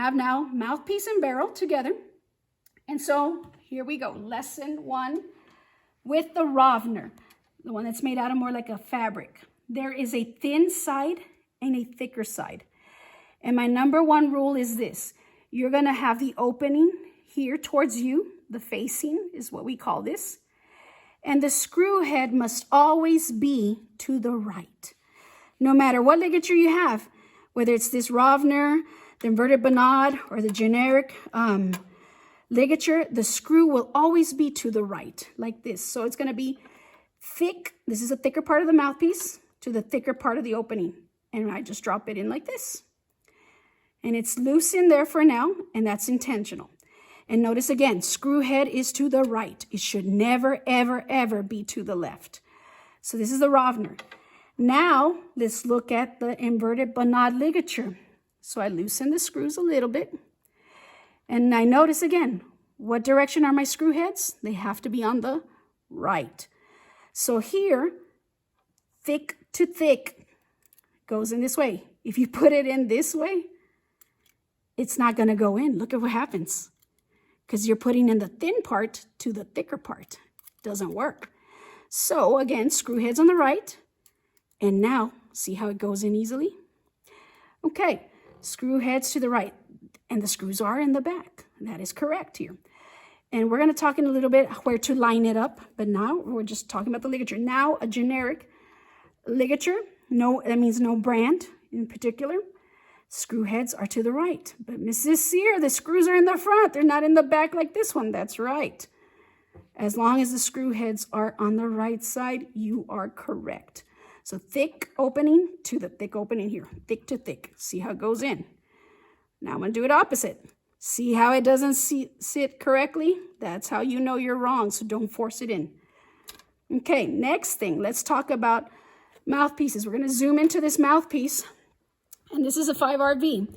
have now mouthpiece and barrel together. And so here we go. Lesson 1 with the Rovner, the one that's made out of more like a fabric. There is a thin side and a thicker side. And my number 1 rule is this. You're going to have the opening here towards you. The facing is what we call this. And the screw head must always be to the right. No matter what ligature you have, whether it's this Rovner, the inverted Bonade, or the generic ligature, the screw will always be to the right, like this. So it's going to be thick. This is a thicker part of the mouthpiece to the thicker part of the opening. And I just drop it in like this. And it's loose in there for now, and that's intentional. And notice again, screw head is to the right. It should never, ever, ever be to the left. So this is the Rovner. Now, let's look at the inverted Bonade ligature. So I loosen the screws a little bit. And I notice again, what direction are my screw heads? They have to be on the right. So here, thick to thick goes in this way. If you put it in this way, it's not going to go in. Look at what happens. Because you're putting in the thin part to the thicker part. Doesn't work. So again, screw heads on the right. And now, see how it goes in easily? Okay, screw heads to the right. And the screws are in the back. That is correct here. And we're going to talk in a little bit where to line it up. But now we're just talking about the ligature. Now a generic ligature. No, that means no brand in particular. Screw heads are to the right. But Mrs. Sear, the screws are in the front. They're not in the back like this one. That's right. As long as the screw heads are on the right side, you are correct. So thick opening to the thick opening here. Thick to thick. See how it goes in. Now I'm going to do it opposite. See how it doesn't sit correctly? That's how you know you're wrong, so don't force it in. Okay, next thing. Let's talk about mouthpieces. We're going to zoom into this mouthpiece. And this is a 5RV,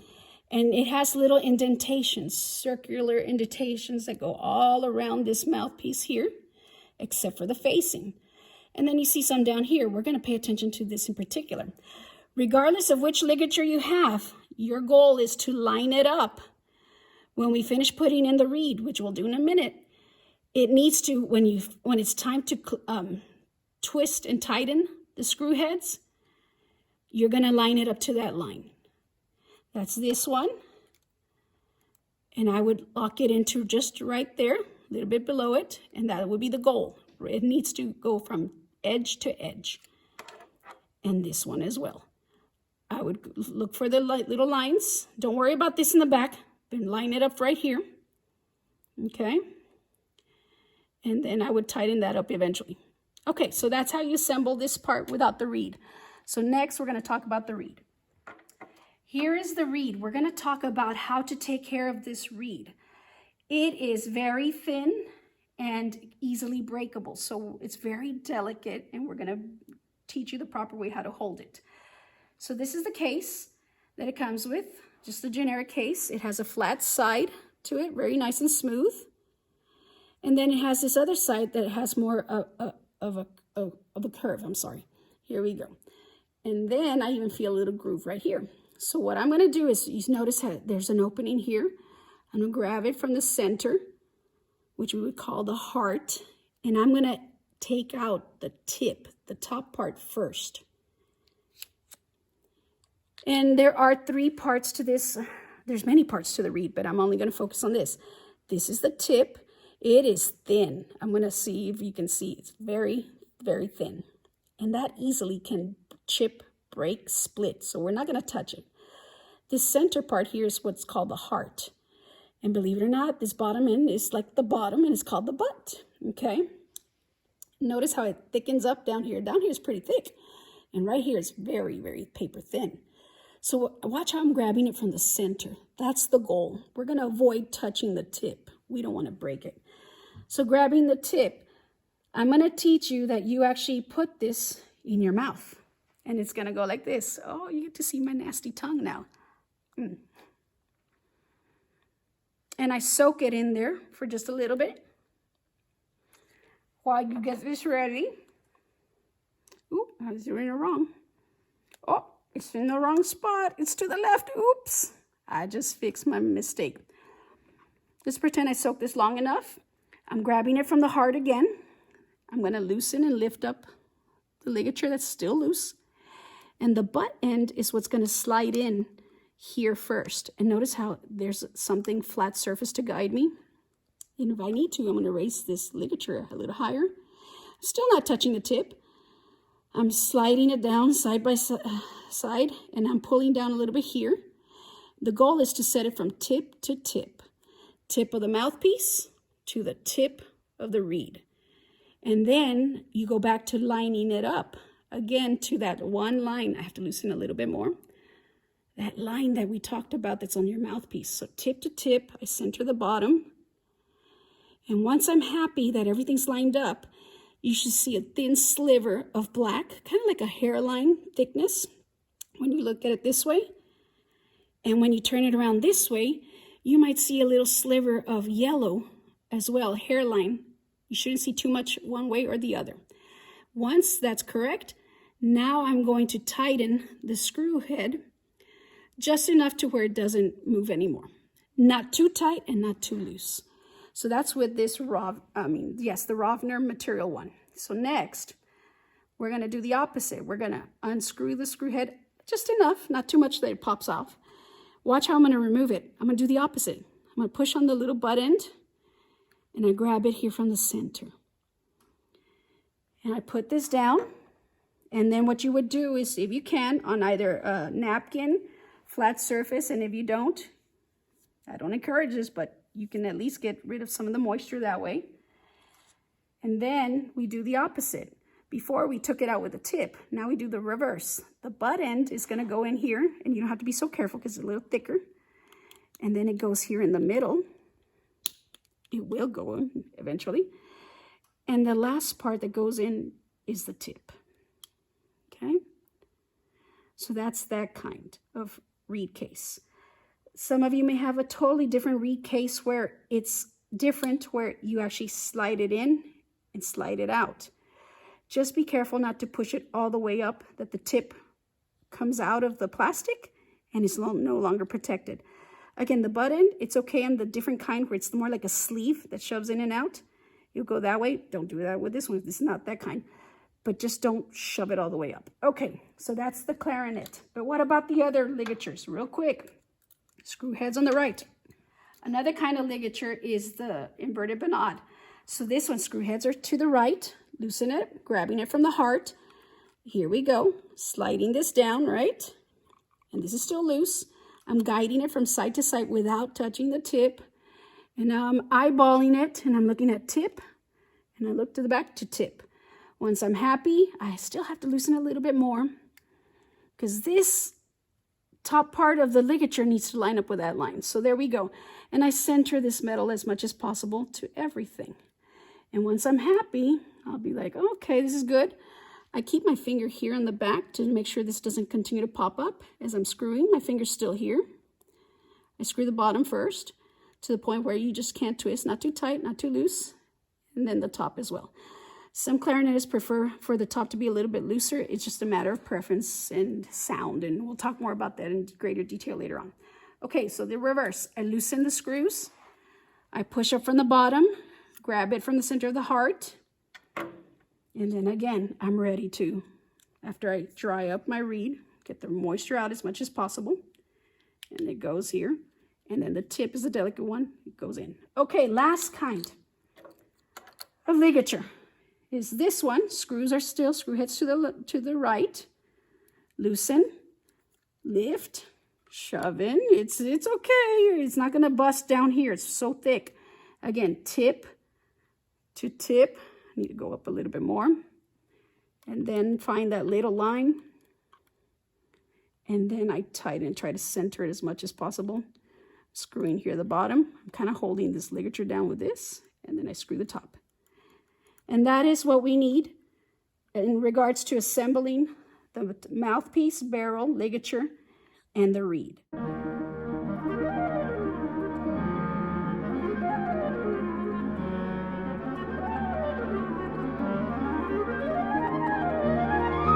and it has little indentations, circular indentations that go all around this mouthpiece here, except for the facing. And then you see some down here. We're going to pay attention to this in particular. Regardless of which ligature you have, your goal is to line it up. When we finish putting in the reed, which we'll do in a minute, it needs to, when it's time to twist and tighten the screw heads, you're going to line it up to that line. That's this one. And I would lock it into just right there, a little bit below it, and that would be the goal. It needs to go from edge to edge. And this one as well. I would look for the little lines. Don't worry about this in the back, but line it up right here. Okay? And then I would tighten that up eventually. Okay, so that's how you assemble this part without the reed. So next, we're going to talk about the reed. Here is the reed. We're going to talk about how to take care of this reed. It is very thin and easily breakable, so it's very delicate, and we're going to teach you the proper way how to hold it. So this is the case that it comes with, just a generic case. It has a flat side to it, very nice and smooth. And then it has this other side that has more of a curve. Here we go. And then I even feel a little groove right here. So what I'm going to do is, you notice how there's an opening here. I'm going to grab it from the center, which we would call the heart. And I'm going to take out the tip, the top part first. And there are 3 parts to this. There's many parts to the reed, but I'm only going to focus on this. This is the tip. It is thin. I'm going to see if you can see. It's very, very thin. And that easily can chip, break, split. So we're not going to touch it. This center part here is what's called the heart. And believe it or not, this bottom end is like the bottom, and it's called the butt. Okay? Notice how it thickens up down here. Down here is pretty thick. And right here is very, very paper thin. So watch how I'm grabbing it from the center. That's the goal. We're going to avoid touching the tip. We don't want to break it. So grabbing the tip, I'm going to teach you that you actually put this in your mouth. And it's going to go like this. Oh, you get to see my nasty tongue now. And I soak it in there for just a little bit while you get this ready. Ooh, I was doing it wrong. Oh, it's in the wrong spot. It's to the left. Oops. I just fixed my mistake. Let's pretend I soaked this long enough. I'm grabbing it from the heart again. I'm going to loosen and lift up the ligature that's still loose. And the butt end is what's going to slide in here first. And notice how there's something flat surface to guide me. And if I need to, I'm going to raise this ligature a little higher. Still not touching the tip. I'm sliding it down side by side, and I'm pulling down a little bit here. The goal is to set it from tip to tip. Tip of the mouthpiece to the tip of the reed. And then you go back to lining it up again to that one line. I have to loosen a little bit more. That line that we talked about that's on your mouthpiece. So tip to tip, I center the bottom. And once I'm happy that everything's lined up, you should see a thin sliver of black, kind of like a hairline thickness when you look at it this way. And when you turn it around this way, you might see a little sliver of yellow as well, hairline. You shouldn't see too much one way or the other. Once that's correct, now I'm going to tighten the screw head just enough to where it doesn't move anymore. Not too tight and not too loose. So that's with this the Rovner material one. So next, we're going to do the opposite. We're going to unscrew the screw head just enough, not too much that it pops off. Watch how I'm going to remove it. I'm going to do the opposite. I'm going to push on the little butt end, and I grab it here from the center. And I put this down, and then what you would do is, if you can, on either a napkin, flat surface, and if you don't, I don't encourage this, but you can at least get rid of some of the moisture that way. And then we do the opposite. Before we took it out with the tip, now we do the reverse. The butt end is going to go in here, and you don't have to be so careful because it's a little thicker. And then it goes here in the middle. It will go in eventually. And the last part that goes in is the tip. Okay? So that's that kind of reed case. Some of you may have a totally different reed case where it's different, where you actually slide it in and slide it out. Just be careful not to push it all the way up, that the tip comes out of the plastic and is no longer protected. Again, the butt end, it's okay on the different kind where it's more like a sleeve that shoves in and out. You'll go that way. Don't do that with this one. This is not that kind. But just don't shove it all the way up. Okay, so that's the Clarinet. But what about the other ligatures? Real quick. Screw heads on the right. Another kind of ligature is the inverted bonade. So this one, screw heads are to the right. Loosen it, grabbing it from the heart. Here we go. Sliding this down, right? And this is still loose. I'm guiding it from side to side without touching the tip. And now I'm eyeballing it, and I'm looking at tip. And I look to the back to tip. Once I'm happy, I still have to loosen a little bit more, because this top part of the ligature needs to line up with that line. So there we go. And I center this metal as much as possible to everything. And once I'm happy, I'll be like, okay, this is good. I keep my finger here on the back to make sure this doesn't continue to pop up as I'm screwing. My finger's still here. I screw the bottom first to the point where you just can't twist, not too tight, not too loose, and then the top as well. Some clarinetists prefer for the top to be a little bit looser. It's just a matter of preference and sound, and we'll talk more about that in greater detail later on. Okay, so the reverse. I loosen the screws. I push up from the bottom, grab it from the center of the heart, and then again, I'm ready to, after I dry up my reed, get the moisture out as much as possible, and it goes here, and then the tip is a delicate one. It goes in. Okay, last kind of ligature is this one. Screws are still, screw heads to the right. Loosen, lift, shove in. It's okay. It's not going to bust down here. It's so thick. Again, tip to tip. I need to go up a little bit more. And then find that little line. And then I tighten, try to center it as much as possible. Screwing here at the bottom. I'm kind of holding this ligature down with this. And then I screw the top. And that is what we need in regards to assembling the mouthpiece, barrel, ligature, and the reed.